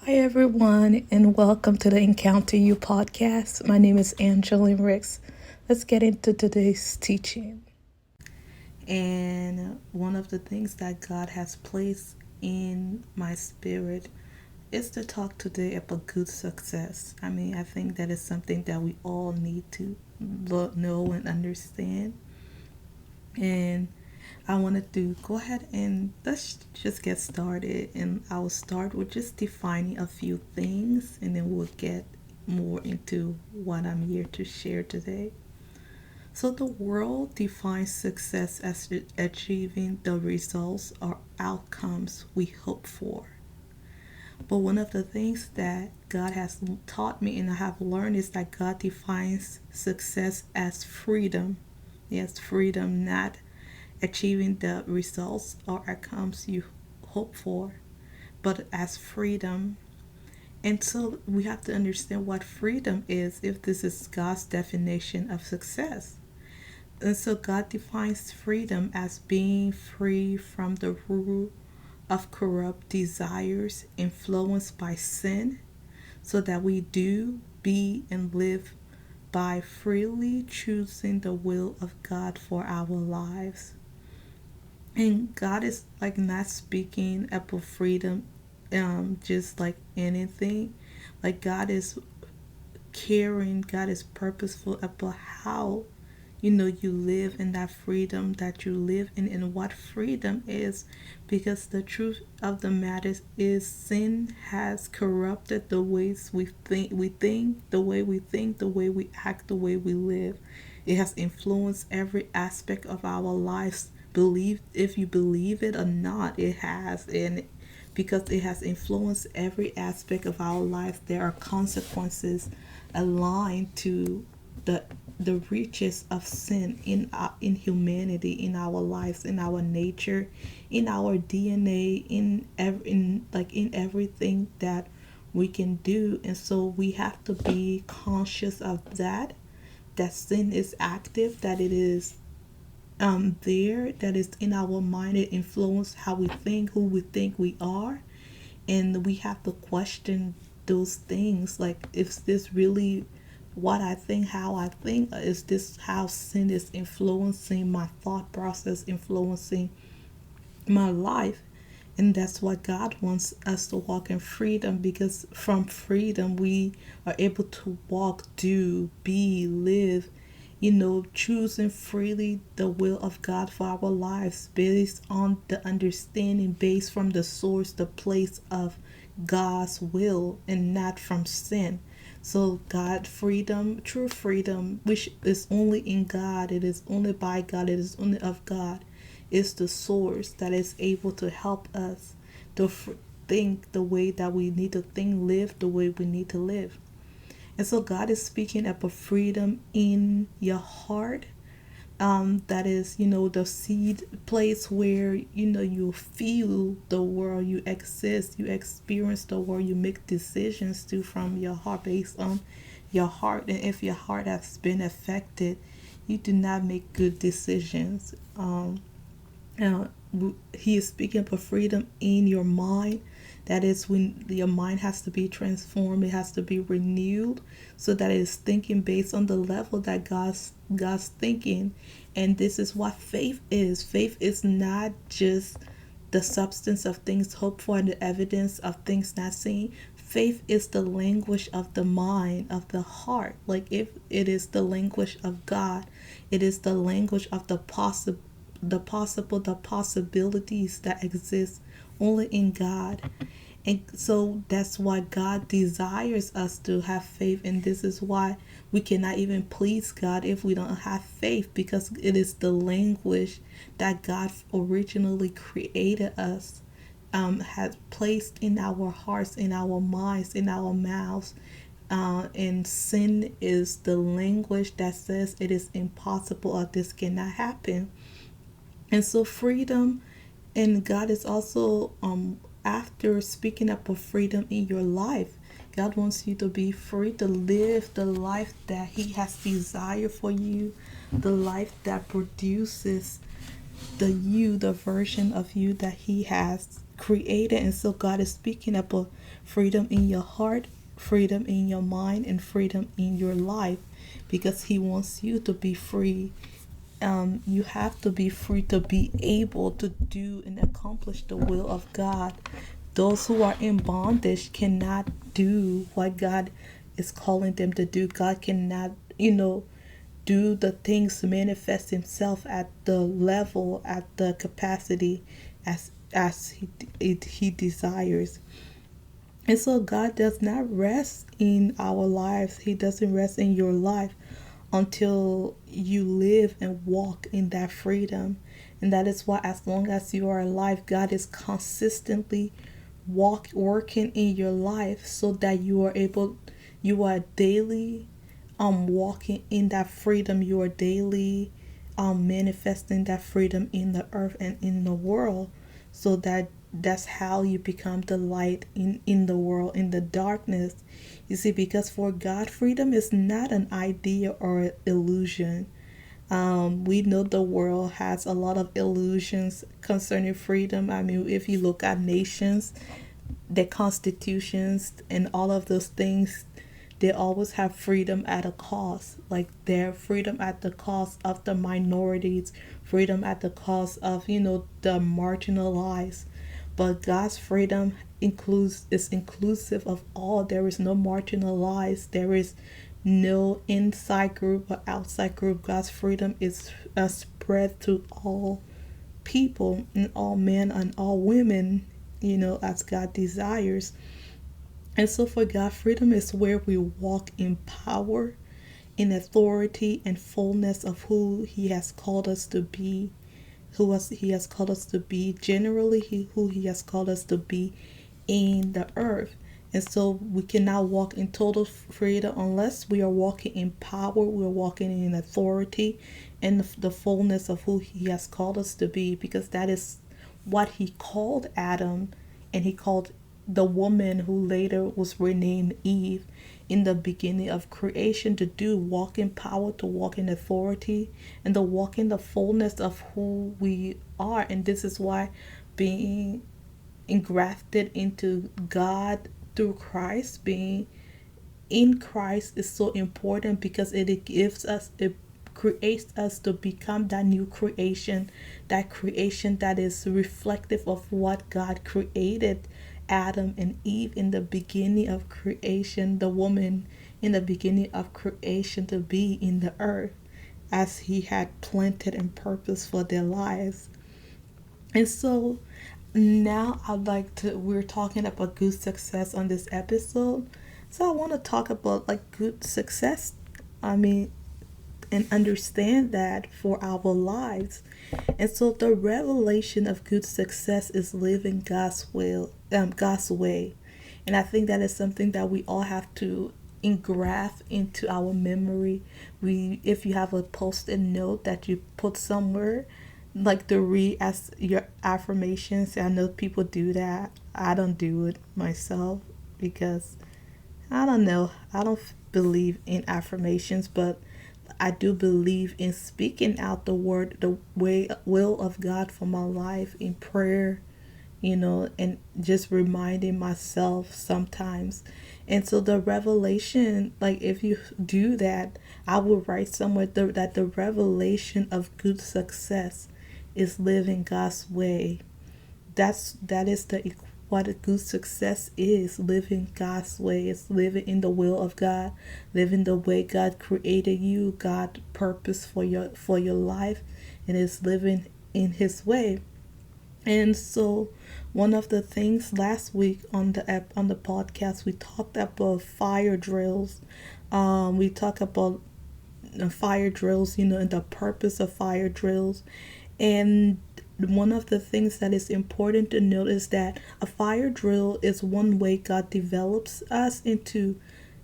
Hi, everyone, and welcome to the Encounter You podcast. My name is Angeline. Let's get into today's teaching. And one of the things that God has placed in my spirit is to talk today about good success. I think that is something that we all need to know and understand. And I wanted to go ahead and let's just get started. And I'll start with just defining a few things, and then we'll get more into what I'm here to share today. So, the world defines success as achieving the results or outcomes we hope for. But one of the things that God has taught me and I have learned is that God defines success as freedom. Yes, freedom, not achieving the results or outcomes you hope for, but as freedom. And so we have to understand what freedom is if this is God's definition of success. And so God defines freedom as being free from the rule of corrupt desires influenced by sin, so that we do, be, and live by freely choosing the will of God for our lives. And God is like not speaking about freedom just like anything. Like God is caring, God is purposeful about how you live in that freedom that you live in, and what freedom is, because the truth of the matter is sin has corrupted the ways the way we think, the way we act, the way we live. It has influenced every aspect of our lives. Believe if you believe it or not, it has. And because it has influenced every aspect of our life, there are consequences aligned to the reaches of sin in humanity, in our lives, in our nature, in our DNA, in everything that we can do. And so we have to be conscious of that sin is active, that it is there, that is in our mind. It influences how we think, who we think we are, and we have to question those things. Like, is this really what I think, how I think? Is this how sin is influencing my thought process, influencing my life? And that's why God wants us to walk in freedom, because from freedom we are able to walk, do, be, live, choosing freely the will of God for our lives, based on the understanding, based from the source, the place of God's will, and not from sin. So God, freedom, true freedom, which is only in God, it is only by God, it is only of God, is the source that is able to help us to think the way that we need to think, live the way we need to live. And so God is speaking about freedom in your heart. That is, the seed place where, you feel the world, you exist, you experience the world, you make decisions to from your heart, based on your heart. And if your heart has been affected, you do not make good decisions. Uh, he is speaking about freedom in your mind. That is when your mind has to be transformed. It has to be renewed, so that it is thinking based on the level that God's thinking. And this is what faith is. Faith is not just the substance of things hoped for and the evidence of things not seen. Faith is the language of the mind, of the heart. Like, if it is the language of God, it is the language of the possibilities that exist only in God. And so that's why God desires us to have faith. And this is why we cannot even please God if we don't have faith, because it is the language that God originally created us, has placed in our hearts, in our minds, in our mouths. And sin is the language that says it is impossible, or this cannot happen. And so freedom, and God is also, after speaking about freedom in your life, God wants you to be free to live the life that He has desired for you, the life that produces the version of you that He has created. And so God is speaking about freedom in your heart, freedom in your mind, and freedom in your life, because He wants you to be free. You have to be free to be able to do and accomplish the will of God. Those who are in bondage cannot do what God is calling them to do. God cannot, do the things to manifest Himself at the level, at the capacity as he desires. And so God does not rest in our lives. He doesn't rest in your life until you live and walk in that freedom. And that is why, as long as you are alive, God is consistently working in your life, so that you are daily walking in that freedom. You are daily manifesting that freedom in the earth and in the world, so that's how you become the light in the world, in the darkness. You see, because for God, freedom is not an idea or an illusion. We know the world has a lot of illusions concerning freedom. I mean, if you look at nations, their constitutions and all of those things, they always have freedom at a cost. Like their freedom at the cost of the minorities, freedom at the cost of, the marginalized. But God's freedom is inclusive of all. There is no marginalized. There is no inside group or outside group. God's freedom is spread to all people and all men and all women, as God desires. And so for God, freedom is where we walk in power, in authority, and fullness of who He has called us to be, He has called us to be, generally who He has called us to be in the earth. And so we cannot walk in total freedom unless we are walking in power, we are walking in authority, and the fullness of who He has called us to be, because that is what He called Adam, and He called the woman who later was renamed Eve in the beginning of creation to do: walk in power, to walk in authority, and to walk in the fullness of who we are. And this is why being engrafted into God through Christ, being in Christ, is so important, because it creates us to become that new creation, that creation that is reflective of what God created Adam and Eve in the beginning of creation, the woman in the beginning of creation, to be in the earth as He had planted and purposed for their lives. And so now we're talking about good success on this episode. So I want to talk about like good success. I mean, and understand that for our lives. And so the revelation of good success is living God's way. And I think that is something that we all have to engraft into our memory. If you have a post-it note that you put somewhere, like to read as your affirmations. I know people do that. I don't do it myself because I don't know. I don't believe in affirmations, but I do believe in speaking out the will of God for my life in prayer, and just reminding myself sometimes. And so the revelation, like if you do that, I will write somewhere that the revelation of good success is living God's way. That is what a good success is: living God's way. It's living in the will of God, living the way God created you, God purpose for your life, and it's living in His way. And so one of the things last week on the podcast, we talked about fire drills. We talked about fire drills, and the purpose of fire drills. And one of the things that is important to note is that a fire drill is one way God develops us into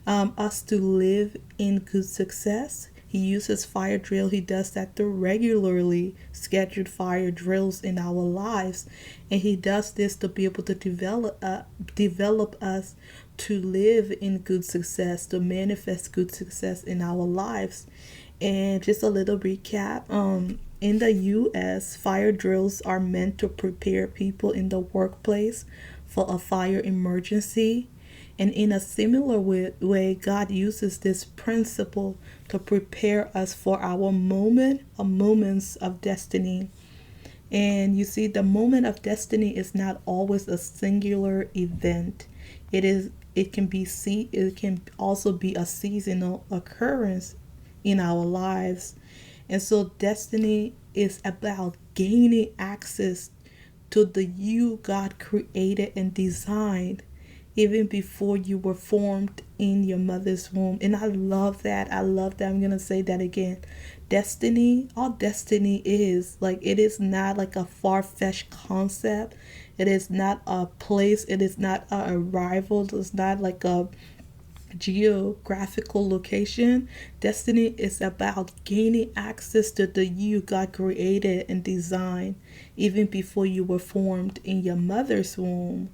us to live in good success. He uses fire drill. He does that through regularly scheduled fire drills in our lives, and He does this to be able to develop us to live in good success, to manifest good success in our lives. And just a little recap. in the US, fire drills are meant to prepare people in the workplace for a fire emergency. And in a similar way, God uses this principle to prepare us for our moments of destiny. And you see, the moment of destiny is not always a singular event. It can also be a seasonal occurrence in our lives. And so destiny is about gaining access to the you God created and designed even before you were formed in your mother's womb. And I love that. I love that. I'm going to say that again. Destiny, all destiny is like, it is not like a far-fetched concept. It is not a place. It is not a arrival. It's not like a geographical location. Destiny is about gaining access to the you God created and designed even before you were formed in your mother's womb.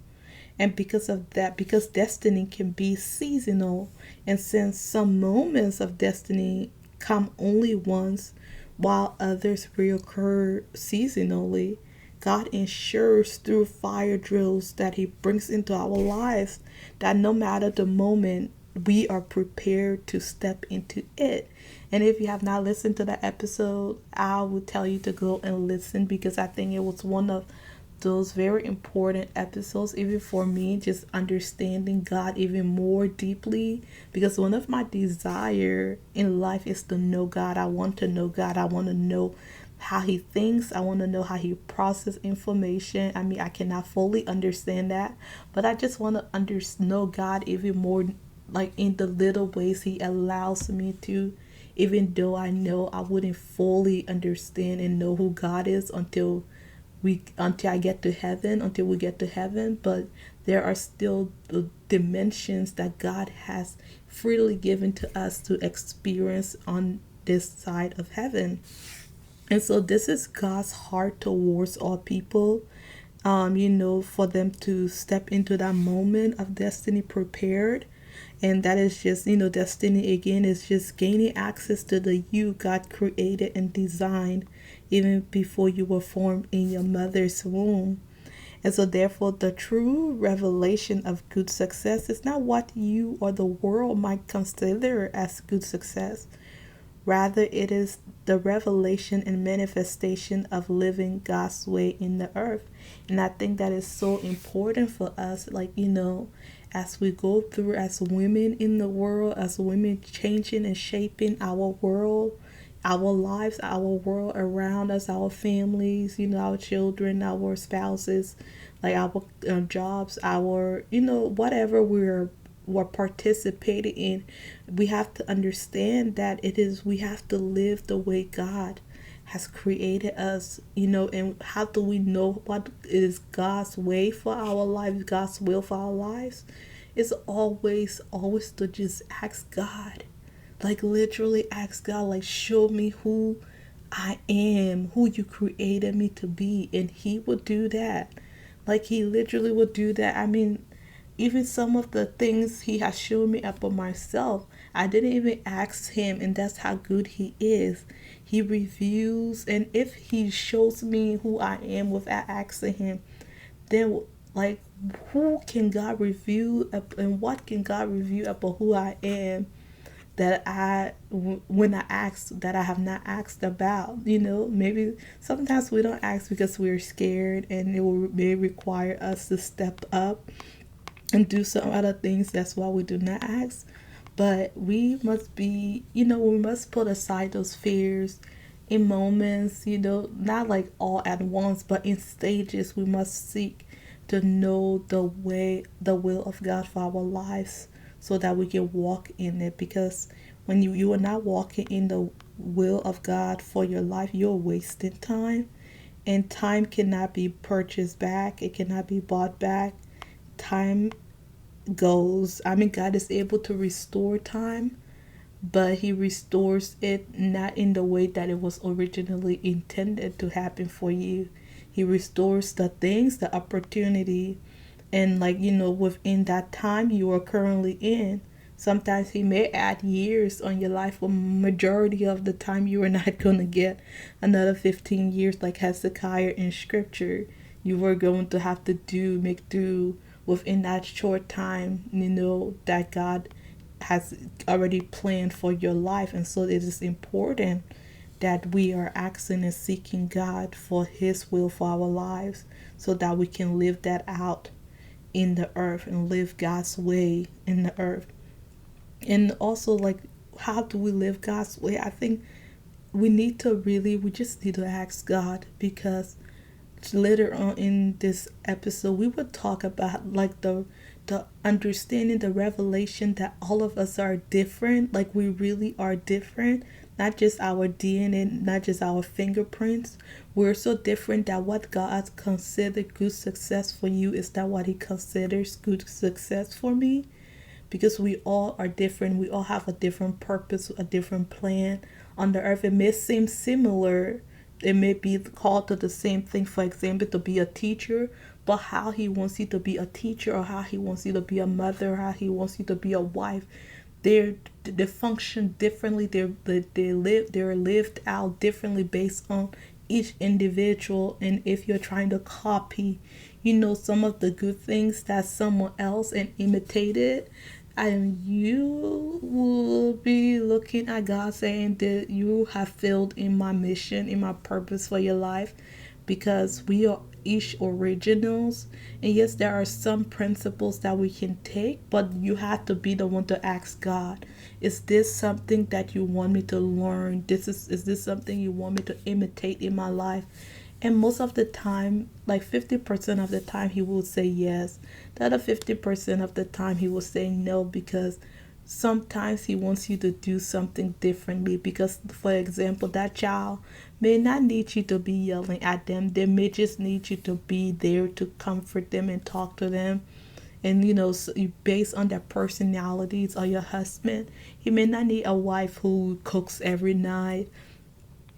And because of that, because destiny can be seasonal, and since some moments of destiny come only once while others reoccur seasonally, God ensures through fire drills that He brings into our lives that no matter the moment, we are prepared to step into it. And if you have not listened to that episode, I would tell you to go and listen, because I think it was one of those very important episodes, even for me, just understanding God even more deeply. Because one of my desire in life is to know God. I want to know God. I want to know how He thinks. I want to know how He processes information. I mean, I cannot fully understand that, but I just want to know God even more, like in the little ways He allows me to, even though I know I wouldn't fully understand and know who God is until I get to heaven, until we get to heaven. But there are still the dimensions that God has freely given to us to experience on this side of heaven. And so this is God's heart towards all people, for them to step into that moment of destiny prepared. And that is just, destiny again is just gaining access to the you God created and designed even before you were formed in your mother's womb. And so therefore the true revelation of good success is not what you or the world might consider as good success. Rather, it is the revelation and manifestation of living God's way in the earth. And I think that is so important for us, as we go through as women in the world, as women changing and shaping our world, our lives, our world around us, our families, our children, our spouses, like our jobs, our, whatever we're participating in. We have to understand that we have to live the way God has created us, and how do we know what is God's way for our lives, God's will for our lives? It's always to just ask God, like literally ask God, like show me who I am, who you created me to be. And He would do that. Like He literally would do that. I mean, even some of the things He has shown me about myself, I didn't even ask Him, and that's how good He is. He reveals, and if He shows me who I am without asking Him, then like who can God reveal, and what can God reveal about who I am that when I ask, that I have not asked about? Maybe sometimes we don't ask because we're scared, and may require us to step up and do some other things. That's why we do not ask. But we must be, we must put aside those fears in moments, not like all at once, but in stages. We must seek to know the will of God for our lives, so that we can walk in it. Because when you are not walking in the will of God for your life, you're wasting time. And time cannot be purchased back. It cannot be bought back. Time goes. I mean, God is able to restore time, but He restores it not in the way that it was originally intended to happen for you. He restores the things, the opportunity, and within that time you are currently in. Sometimes he may add years on your life, but majority of the time you are not going to get another 15 years like Hezekiah in scripture. You were going to have to make do within that short time, that God has already planned for your life. And so it is important that we are asking and seeking God for his will for our lives, so that we can live that out in the earth and live God's way in the earth. And also, like, how do we live God's way? I think we just need to ask God, because later on in this episode we will talk about like the understanding, the revelation that all of us are different. Like, we really are different, not just our DNA, not just our fingerprints. We're so different that what God considered good success for you is not what he considers good success for me, because we all are different. We all have a different purpose, a different plan on the earth. It may seem similar, it may be called to the same thing, for example, to be a teacher, but how he wants you to be a teacher, or how he wants you to be a mother, or how he wants you to be a wife, they function differently. They're lived out differently based on each individual. And if you're trying to copy, some of the good things that someone else and imitate it, and you will be looking at God saying that you have failed in my mission, in my purpose for your life, because we are each originals. And yes, there are some principles that we can take, but you have to be the one to ask God, is this something that you want me to learn? Is this something you want me to imitate in my life? And most of the time, like 50% of the time, he will say yes. The other 50% of the time, he will say no, because sometimes he wants you to do something differently. Because, for example, that child may not need you to be yelling at them. They may just need you to be there to comfort them and talk to them. And so based on their personalities, or your husband, he may not need a wife who cooks every night,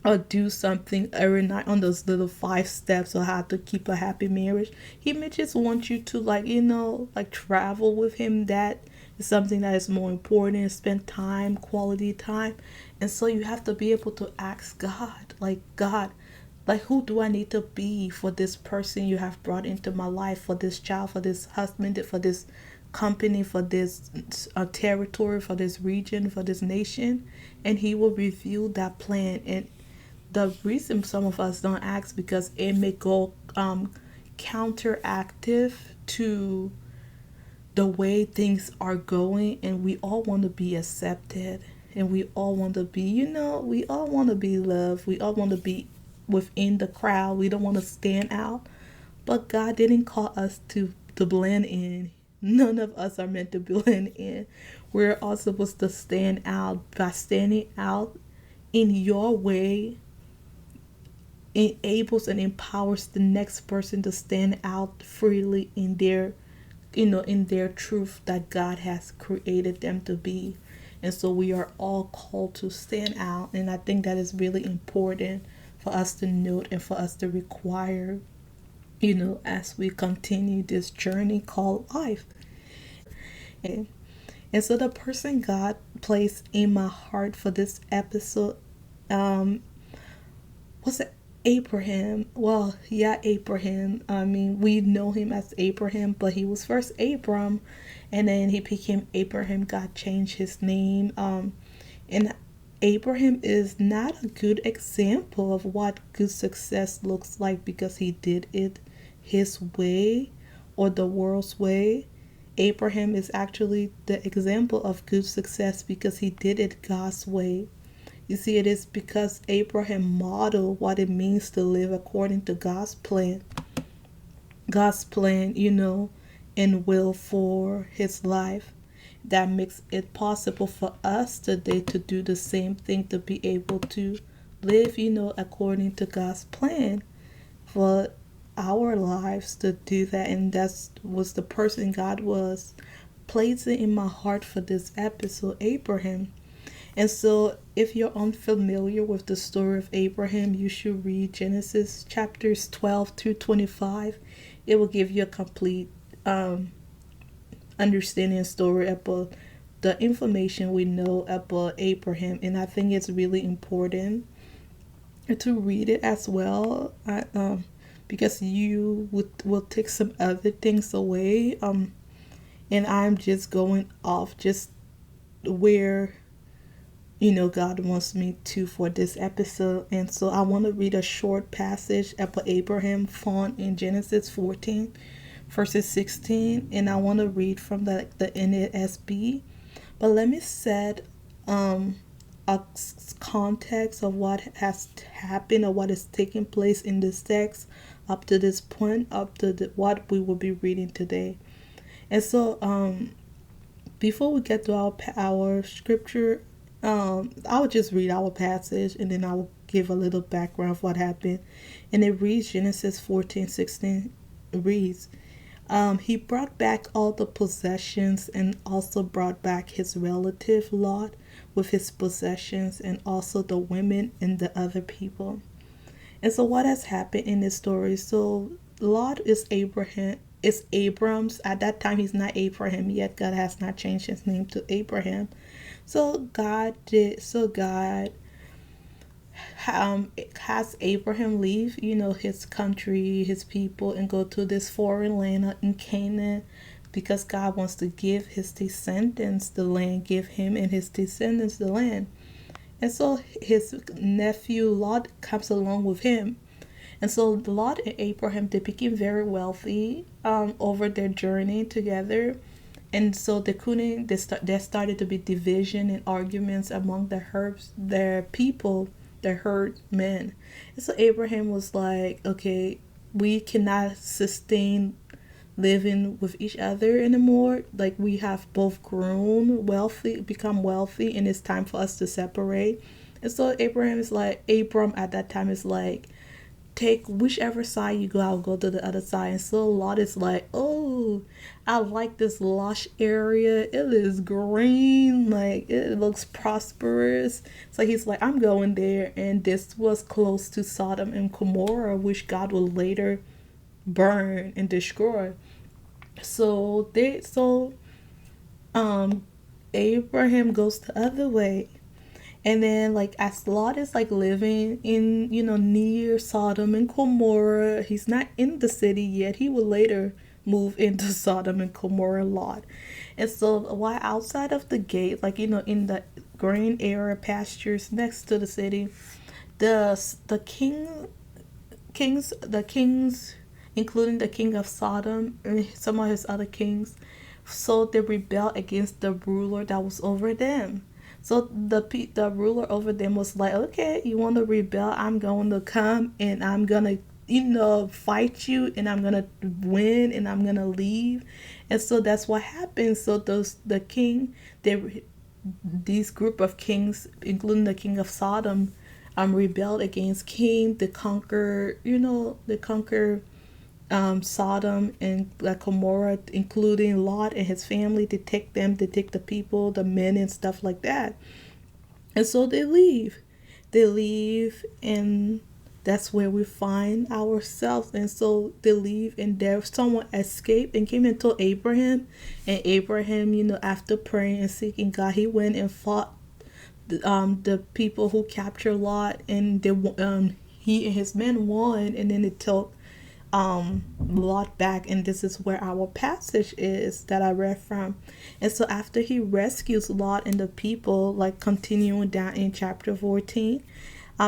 or do something every night on those little 5 steps or how to keep a happy marriage. He may just want you to, like, like, travel with him. That is something that is more important. Spend time, quality time. And so you have to be able to ask God, like, God, like, who do I need to be for this person you have brought into my life, for this child, for this husband, for this company, for this territory, for this region, for this nation? And he will reveal that plan. And the reason some of us don't ask, because it may go counteractive to the way things are going. And we all want to be accepted, and we all want to be, we all want to be loved, we all want to be within the crowd, we don't want to stand out. But God didn't call us to blend in. None of us are meant to blend in. We're all supposed to stand out. By standing out in your way, enables and empowers the next person to stand out freely in their truth that God has created them to be. And so we are all called to stand out. And I think that is really important for us to note and for us to require, as we continue this journey called life. And so the person God placed in my heart for this episode was Abraham. Well, yeah, Abraham. I mean, we know him as Abraham, but he was first Abram, and then he became Abraham. God changed his name. And Abraham is not a good example of what good success looks like, because he did it his way or the world's way. Abraham is actually the example of good success because he did it God's way. You see, it is because Abraham modeled what it means to live according to God's plan. God's plan, and will for his life. That makes it possible for us today to do the same thing, to be able to live, according to God's plan for our lives, to do that. And that was the person God was placing in my heart for this episode, Abraham. And so if you're unfamiliar with the story of Abraham, you should read Genesis chapters 12 through 25. It will give you a complete understanding and story about the information we know about Abraham, and I think it's really important to read it as well. Because you will take some other things away. And I'm just going off just where God wants me to for this episode. And so I want to read a short passage about Abraham found in Genesis 14 verses 16, and I want to read from the NASB. But let me set a context of what has happened or what is taking place in this text up to this point, up to what we will be reading today. And so before we get to our scripture, I'll just read our passage, and then I'll give a little background of what happened. And it reads, Genesis 14:16 reads, he brought back all the possessions and also brought back his relative Lot with his possessions and also the women and the other people. And so what has happened in this story? So Lot is Abram's. At that time, he's not Abraham yet. God has not changed his name to Abraham. So God has Abraham leave, his country, his people, and go to this foreign land in Canaan, because God wants to give his descendants the land, give him and his descendants the land. And so his nephew Lot comes along with him. And so Lot and Abraham, they became very wealthy over their journey together. And so there started to be division and arguments among their people, their herdmen. And so Abraham was like, okay, we cannot sustain living with each other anymore. Like, we have both become wealthy, and it's time for us to separate. And so Abram at that time is like, take whichever side you go, I'll go to the other side. And so Lot is like, oh, I like this lush area. It is green, like it looks prosperous. So he's like, I'm going there. And this was close to Sodom and Gomorrah, which God will later burn and destroy. So Abraham goes the other way. And then, like, as Lot is like living in, near Sodom and Gomorrah, he's not in the city yet. He will later move into Sodom and Gomorrah, Lot. And so while outside of the gate, like, in the grain area pastures next to the city, the kings, including the king of Sodom and some of his other kings, so they rebelled against the ruler that was over them. So the ruler over them was like, okay, you want to rebel? I'm going to come and I'm going to, fight you, and I'm going to win, and I'm going to leave. And so that's what happened. So these group of kings, including the king of Sodom, rebelled against King to conquer Sodom and Gomorrah, including Lot and his family, to take the people, the men and stuff like that. And so they leave, and that's where we find ourselves. And so they leave, and there someone escaped and came and told Abraham. And Abraham, after praying and seeking God, he went and fought the people who captured Lot, and he and his men won, and then it took Lot back. And this is where our passage is that I read from. And so after he rescues Lot and the people, like continuing down in chapter 14,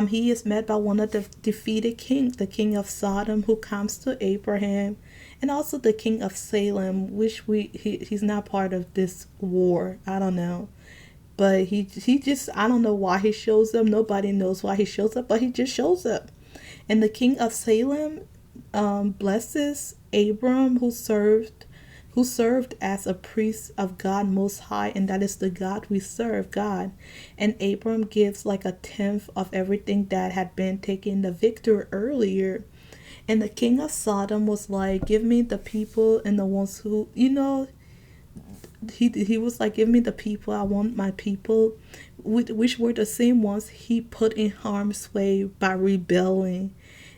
he is met by one of the defeated kings, the king of Sodom, who comes to Abraham, and also the king of Salem, which he's not part of this war. I don't know, but he just, I don't know why he shows up. Nobody knows why he shows up, but he just shows up. And the king of Salem blesses Abram, who served as a priest of God Most High, and that is the God we serve, God. And Abram gives like a tenth of everything that had been taken the victory earlier. And the king of Sodom was like, give me the people and the ones who, he was like, give me the people, I want my people, which were the same ones he put in harm's way by rebelling.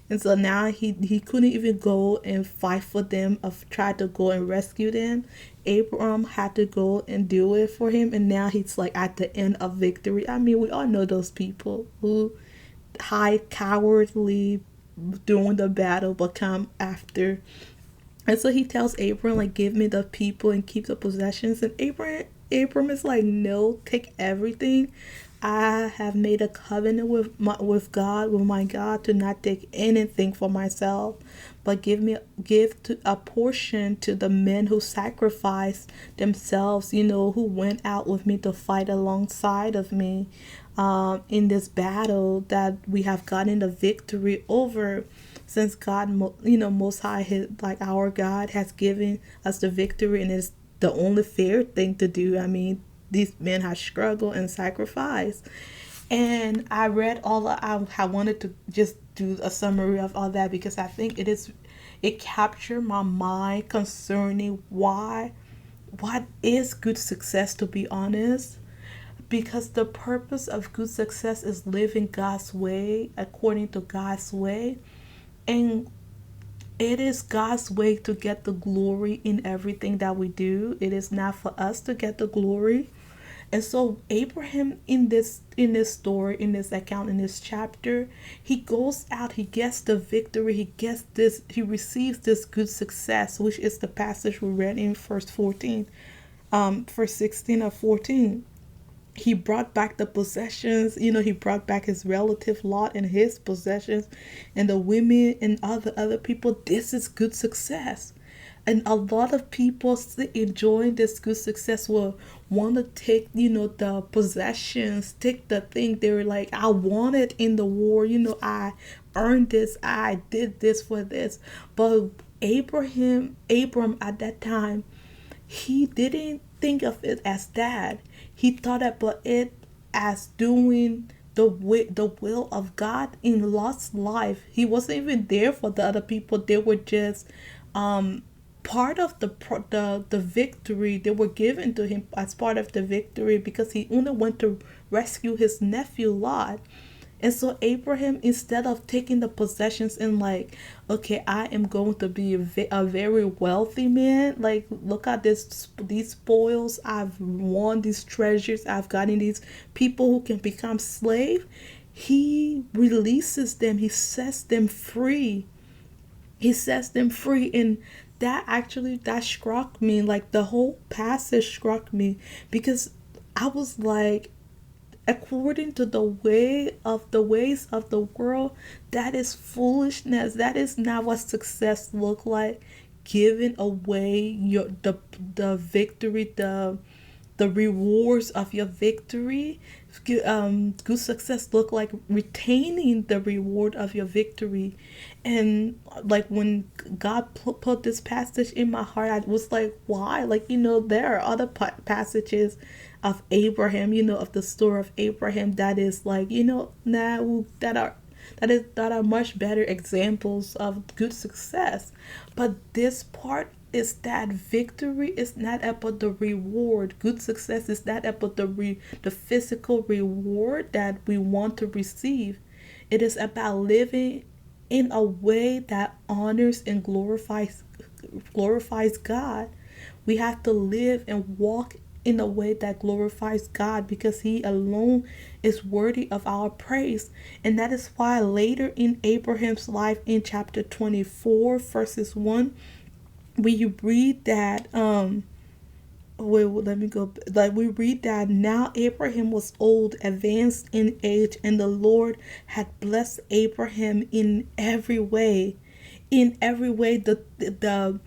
And so now he couldn't even go and fight for them, or try to go and rescue them. Abraham had to go and do it for him, and now he's like at the end of victory. I mean, we all know those people who hide cowardly during the battle but come after. And so he tells Abram, like, give me the people and keep the possessions. And Abram is like, no, take everything. I have made a covenant with God, with my God, to not take anything for myself, but give to a portion to the men who sacrificed themselves, who went out with me to fight alongside of me, in this battle that we have gotten the victory over. Since God, Most High, like our God, has given us the victory, and it's the only fair thing to do. I mean, these men have struggled and sacrificed. And I read I wanted to just do a summary of all that because I think it captured my mind concerning what is good success, to be honest. Because the purpose of good success is living God's way, according to God's way. And it is God's way to get the glory in everything that we do. It is not for us to get the glory. And so Abraham, in this story, in this account, in this chapter, he goes out, he gets the victory, he receives this good success, which is the passage we read in verse 16 of 14. He brought back the possessions, he brought back his relative Lot and his possessions, and the women and other people. This is good success. And a lot of people enjoying this good success will want to take, the possessions, take the thing they were like, I want it in the war, I earned this, I did this for this. But Abram at that time, he didn't think of it as that. He thought about it as doing the will of God in Lot's life. He wasn't even there for the other people. They were just part of the victory. They were given to him as part of the victory because he only went to rescue his nephew Lot. And so Abraham, instead of taking the possessions and like, okay, I am going to be a very wealthy man. Like, look at these spoils I've won, these treasures I've gotten, these people who can become slave. He releases them. He sets them free. And that struck me. Like, the whole passage struck me because I was like, according to the ways of the world, that is foolishness. That is not what success look like. Giving away the victory, the rewards of your victory. Good success look like retaining the reward of your victory. And like, when God put this passage in my heart, I was like, why? Like, there are other passages of Abraham, of the story of Abraham, that is like, now that are much better examples of good success. But this part is that victory is not about the reward. Good success is not about the physical reward that we want to receive. It is about living in a way that honors and glorifies God. We have to live and walk in a way that glorifies God because He alone is worthy of our praise. And that is why later in Abraham's life, in chapter 24 verses 1, we read that let me go. Like, we read that now Abraham was old, advanced in age, and the Lord had blessed Abraham in every way. In every way, the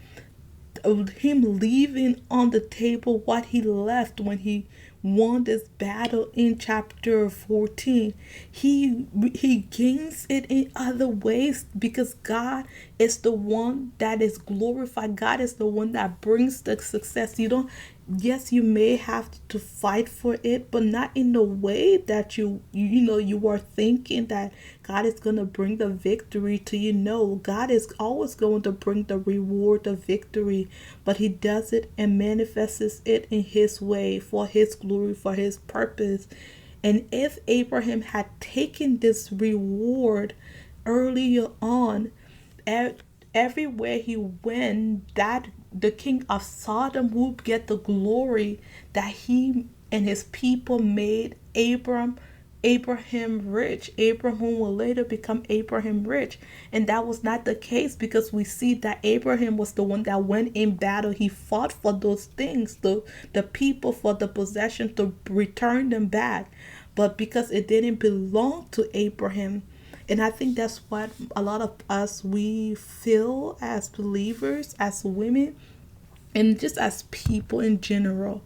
him leaving on the table what he left when he won this battle in chapter 14, he gains it in other ways because God is the one that is glorified. God is the one that brings the success. Yes, you may have to fight for it, but not in the way that you are thinking that God is going to bring the victory to you. No, God is always going to bring the reward of victory, but He does it and manifests it in His way, for His glory, for His purpose. And if Abraham had taken this reward earlier on, everywhere he went, that the king of Sodom will get the glory that he and his people made Abraham rich. Abraham will later become Abraham rich. And that was not the case, because we see that Abraham was the one that went in battle. He fought for those things, the people, for the possession, to return them back. But because it didn't belong to Abraham, and I think that's what a lot of us, we feel as believers, as women, and just as people in general,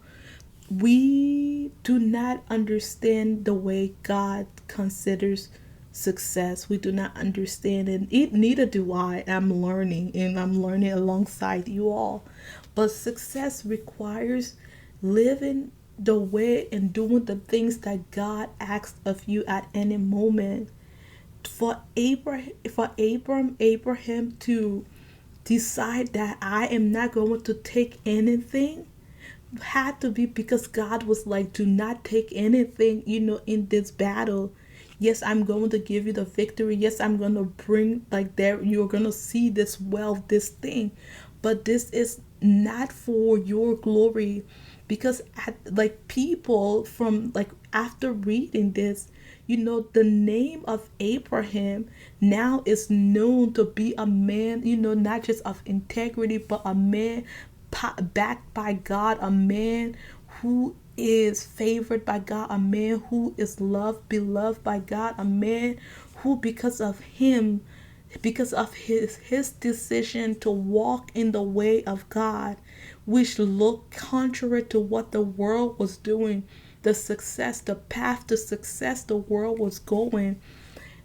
we do not understand the way God considers success. We do not understand it. Neither do I. I'm learning, and I'm learning alongside you all. But success requires living the way and doing the things that God asks of you at any moment. For Abraham to decide that I am not going to take anything, had to be because God was like, do not take anything, in this battle. Yes, I'm going to give you the victory. Yes, I'm going to bring, like, there, you're going to see this wealth, this thing, but this is not for your glory. Because like, people from, like, after reading this, the name of Abraham now is known to be a man, not just of integrity, but a man backed by God, a man who is favored by God, a man who is beloved by God, a man who, because of his decision to walk in the way of God, which looked contrary to what the world was doing, the path to success the world was going,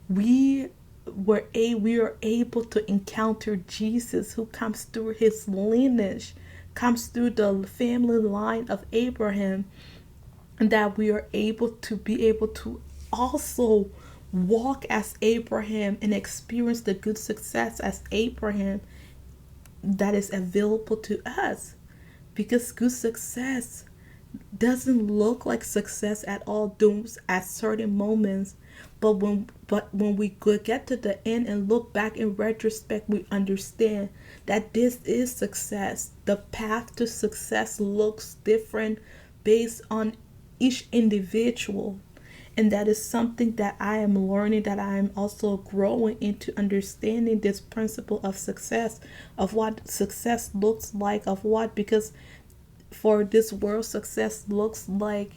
we we are able to encounter Jesus, who comes through his lineage, comes through the family line of Abraham, and that we are able to also walk as Abraham and experience the good success as Abraham that is available to us. Because good success doesn't look like success at all dooms at certain moments, but when we could get to the end and look back in retrospect, we understand that this is success. The path to success looks different based on each individual. And that is something that I am learning, that I am also growing into understanding this principle of success, of what success looks like, of what, because for this world, success looks like,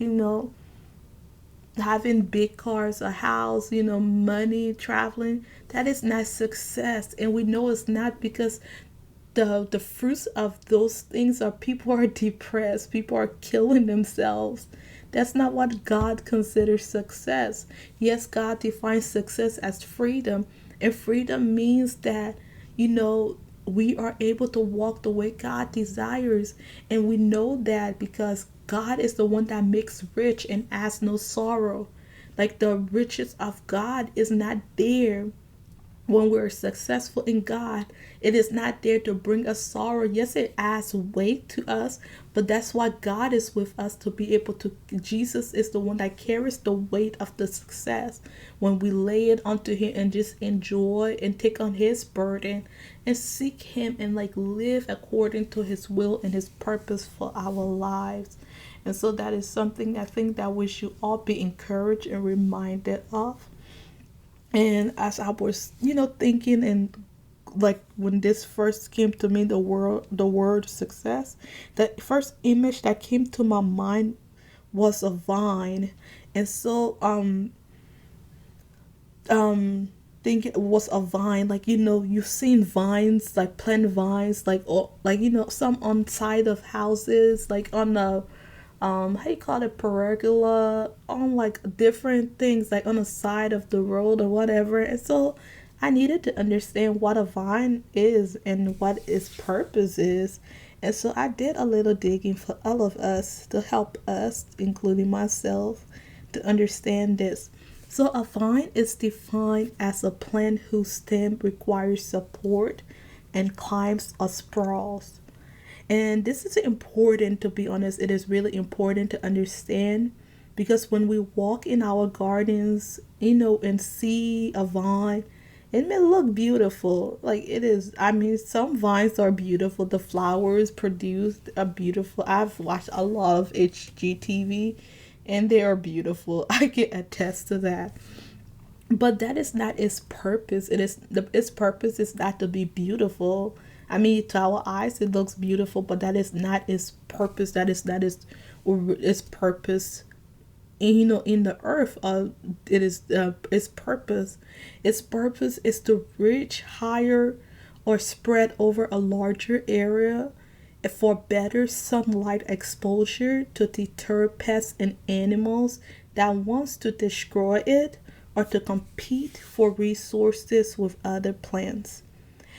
having big cars, a house, money, traveling. That is not success. And we know it's not, because the fruits of those things are, people are depressed, people are killing themselves. That's not what God considers success. Yes, God defines success as freedom, and freedom means that, we are able to walk the way God desires. And we know that because God is the one that makes rich and adds no sorrow. Like, the riches of God is not there when we're successful in God. It is not there to bring us sorrow. Yes, it adds weight to us, but that's why God is with us, to be able to. Jesus is the one that carries the weight of the success when we lay it onto him and just enjoy and take on his burden and seek him and, like, live according to his will and his purpose for our lives. And so that is something I think that we should all be encouraged and reminded of. And as I was, thinking, and, like, when this first came to me, the word success, the first image that came to my mind was a vine. And so think it was a vine, like, you've seen vines, like plant vines, like, or like, some on side of houses, like on the how you call it, pergola, on, like, different things, like on the side of the road or whatever. And so I needed to understand what a vine is and what its purpose is. And so I did a little digging for all of us, to help us, including myself, to understand this. So a vine is defined as a plant whose stem requires support and climbs or sprawls. And this is important, to be honest. It is really important to understand, because when we walk in our gardens, and see a vine, It may look beautiful, like it is. I mean, some vines are beautiful. The flowers produced are beautiful. I've watched a lot of HGTV, and they are beautiful. I can attest to that. But that is not its purpose. Its purpose is not to be beautiful. I mean, to our eyes it looks beautiful, but that is not its purpose. That is its purpose. And, in the earth, it is its purpose. Its purpose is to reach higher or spread over a larger area for better sunlight exposure to deter pests and animals that wants to destroy it or to compete for resources with other plants.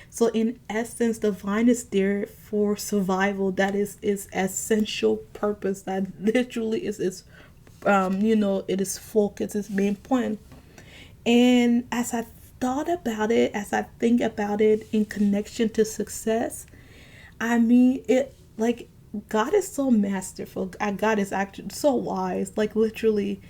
So in essence, the vine is there for survival. That is its essential purpose. That literally is its it is focus, its main point. And as I thought about it, as I think about it in connection to success, I mean, it like God is so masterful. God is actually so wise, like literally.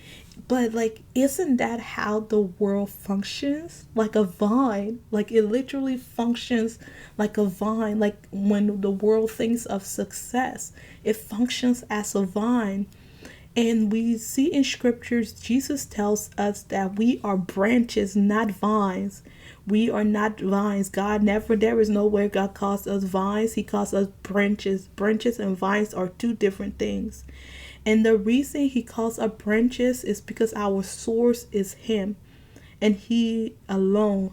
But like, isn't that how the world functions? Like a vine. Like it literally functions like a vine. Like when the world thinks of success, it functions as a vine. And we see in scriptures, Jesus tells us that we are branches, not vines. We are not vines. God never, there is no way God calls us vines. He calls us branches. Branches and vines are two different things. And the reason he calls us branches is because our source is him. And him alone,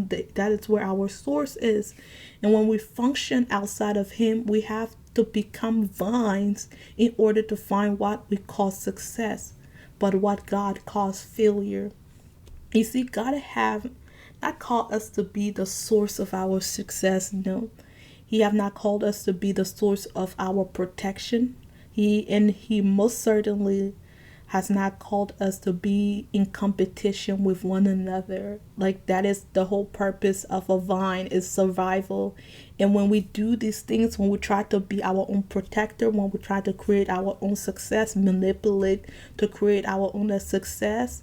that is where our source is. And when we function outside of him, we have to become vines in order to find what we call success, but what God calls failure. You see, God have not called us to be the source of our success. No, he have not called us to be the source of our protection. He most certainly has not called us to be in competition with one another. Like that is the whole purpose of a vine, is survival. And when we do these things, when we try to be our own protector, when we try to create our own success, manipulate to create our own success,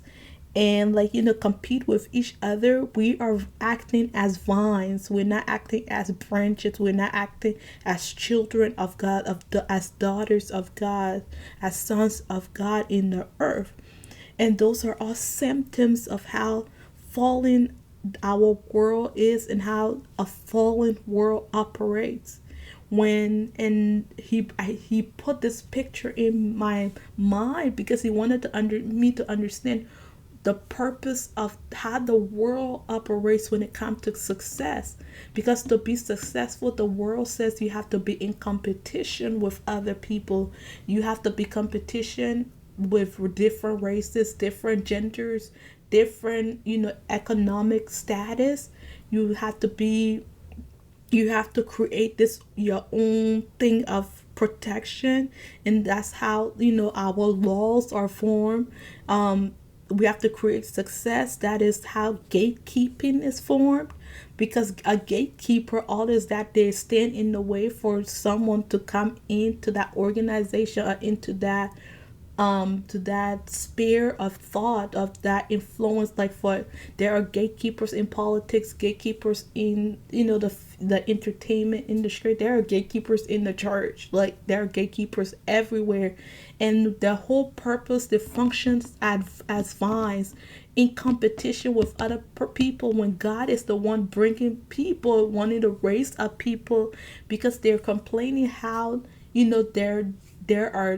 and like compete with each other, we are acting as vines. We're not acting as branches. We're not acting as children of God, as daughters of God, as sons of God in the earth. And those are all symptoms of how fallen our world is and how a fallen world operates. When and he put this picture in my mind because he wanted me to understand the purpose of how the world operates when it comes to success. Because to be successful, the world says you have to be in competition with other people. You have to be competition with different races, different genders, different, economic status. You have to be you have to create this your own thing of protection, and that's how our laws are formed. We have to create success. That is how gatekeeping is formed, because a gatekeeper, all is that they stand in the way for someone to come into that organization or into that to that sphere of thought, of that influence. Like, for there are gatekeepers in politics, gatekeepers in the entertainment industry, there are gatekeepers in the church, like there are gatekeepers everywhere. And the whole purpose, the functions as vines in competition with other people, when God is the one bringing people, wanting to raise up people, because they're complaining how there are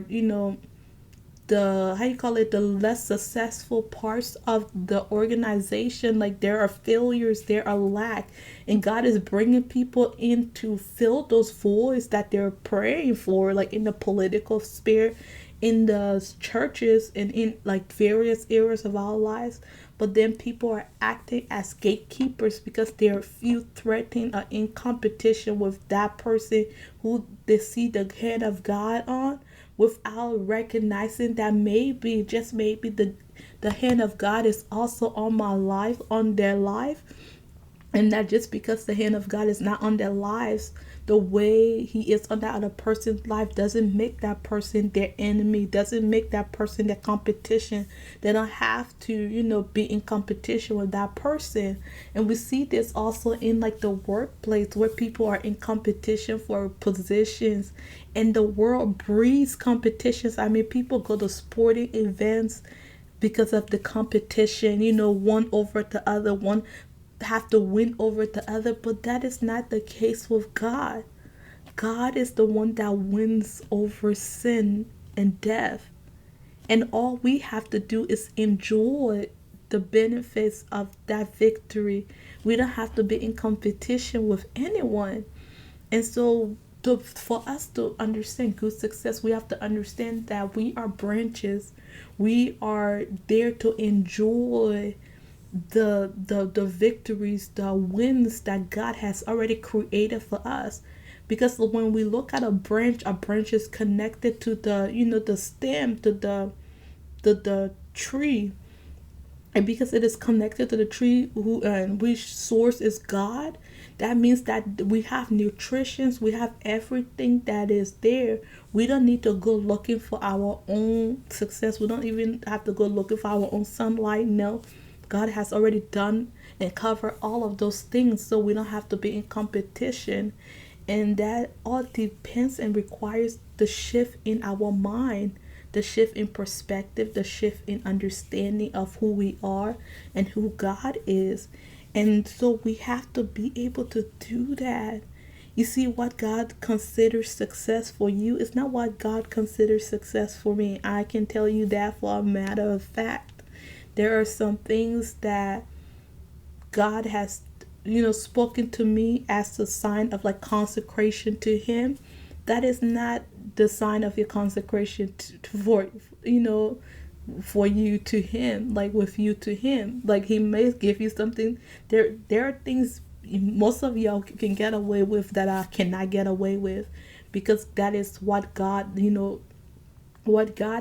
the how you call it, the less successful parts of the organization. Like, there are failures, there are lack, and God is bringing people in to fill those voids that they're praying for, like in the political sphere, in the churches, and in like various areas of our lives. But then people are acting as gatekeepers because they're feel threatened or in competition with that person who they see the hand of God on, without recognizing that maybe, just maybe, the hand of God is also on my life, on their life. And that just because the hand of God is not on their lives the way he is on that other person's life doesn't make that person their enemy, doesn't make that person their competition. They don't have to, be in competition with that person. And we see this also in like the workplace where people are in competition for positions, and the world breeds competitions. I mean, people go to sporting events because of the competition, one over the other, one have to win over the other. But that is not the case with God. God is the one that wins over sin and death. And all we have to do is enjoy the benefits of that victory. We don't have to be in competition with anyone. And so, for us to understand good success, we have to understand that we are branches. We are there to enjoy the victories, the wins that God has already created for us. Because when we look at a branch is connected to the stem, to the tree. And because it is connected to the tree, who and which source is God, that means that we have nutrition, we have everything that is there. We don't need to go looking for our own success. We don't even have to go looking for our own sunlight. No, God has already done and covered all of those things, so we don't have to be in competition. And that all depends and requires the shift in our mind, the shift in perspective, the shift in understanding of who we are and who God is. And so we have to be able to do that. You see, what God considers success for you is not what God considers success for me. I can tell you that for a matter of fact. There are some things that God has, spoken to me as a sign of like consecration to Him. That is not the sign of your consecration for you to Him, like with you to Him. Like He may give you something. There are things most of y'all can get away with that I cannot get away with, because that is what God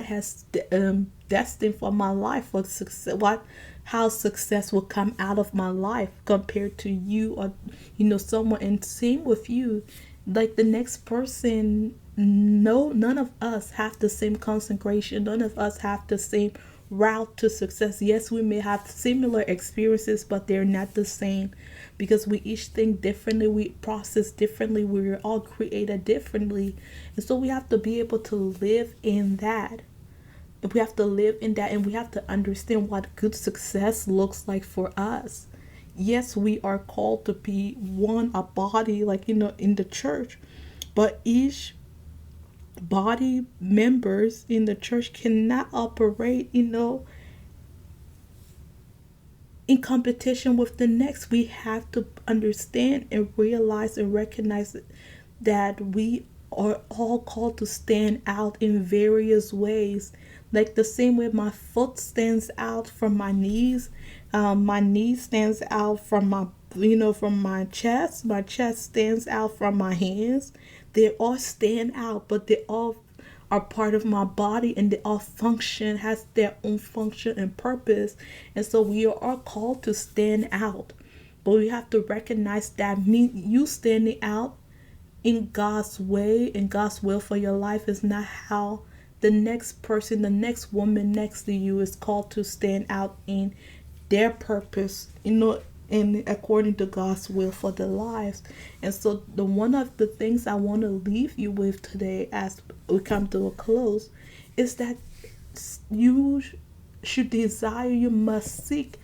has destined for my life, for success, how success will come out of my life compared to you, or someone. And same with you, like the next person. No, none of us have the same consecration. None of us have the same route to success. Yes, we may have similar experiences, but they're not the same, because we each think differently, we process differently, we're all created differently. And so we have to be able to live in that. We have to live in that, and we have to understand what good success looks like for us. Yes, we are called to be one, a body, like in the church, but each body members in the church cannot operate in competition with the next. We have to understand and realize and recognize that we are all called to stand out in various ways. Like the same way my foot stands out from my knees, my knee stands out from from my chest. My chest stands out from my hands. They all stand out, but they all are part of my body, and they all function, has their own function and purpose. And so we are all called to stand out, but we have to recognize that you standing out in God's way and God's will for your life is not how the next person, the next woman next to you is called to stand out in their purpose, and according to God's will for their lives. And so the one of the things I want to leave you with today as we come to a close is that you should desire, you must seek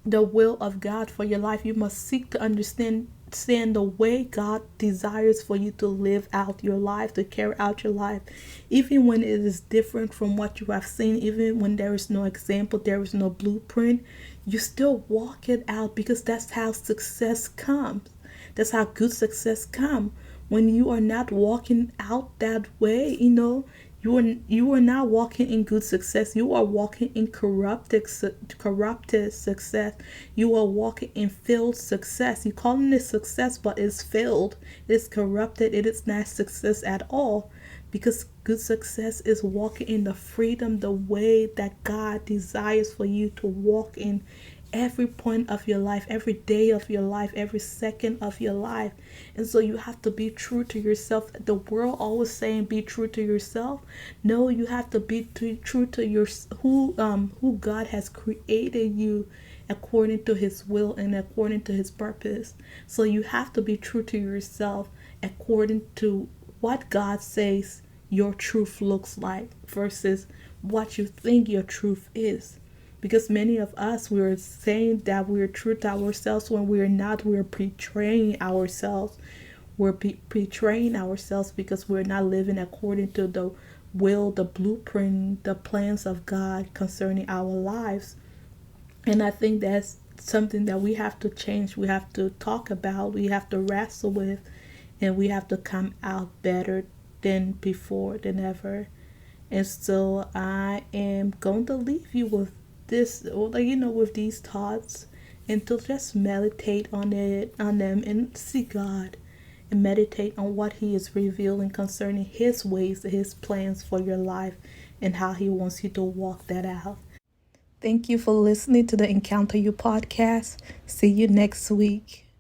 the will of God for your life. You must seek to understand the way God desires for you to live out your life, to carry out your life, even when it is different from what you have seen, even when there is no example, there is no blueprint. You still walk it out, because that's how success comes. That's how good success comes. When you are not walking out that way, you are not walking in good success. You are walking in corrupted success. You are walking in failed success. You're calling it success, but it's failed. It's corrupted. It is not success at all. Because good success is walking in the freedom, the way that God desires for you to walk in every point of your life, every day of your life, every second of your life. And so you have to be true to yourself. The world always saying be true to yourself. No, you have to be true to your who God has created you according to his will and according to his purpose. So you have to be true to yourself according to what God says your truth looks like versus what you think your truth is. Because many of us, we're saying that we're true to ourselves when we're not. We're betraying ourselves. We're betraying ourselves because we're not living according to the will, the blueprint, the plans of God concerning our lives. And I think that's something that we have to change. We have to talk about. We have to wrestle with. And we have to come out better than before, than ever. And so I am going to leave you with this, or with these thoughts, and to just meditate on them, and see God, and meditate on what He is revealing concerning His ways, His plans for your life, and how He wants you to walk that out. Thank you for listening to the Encounter You podcast. See you next week.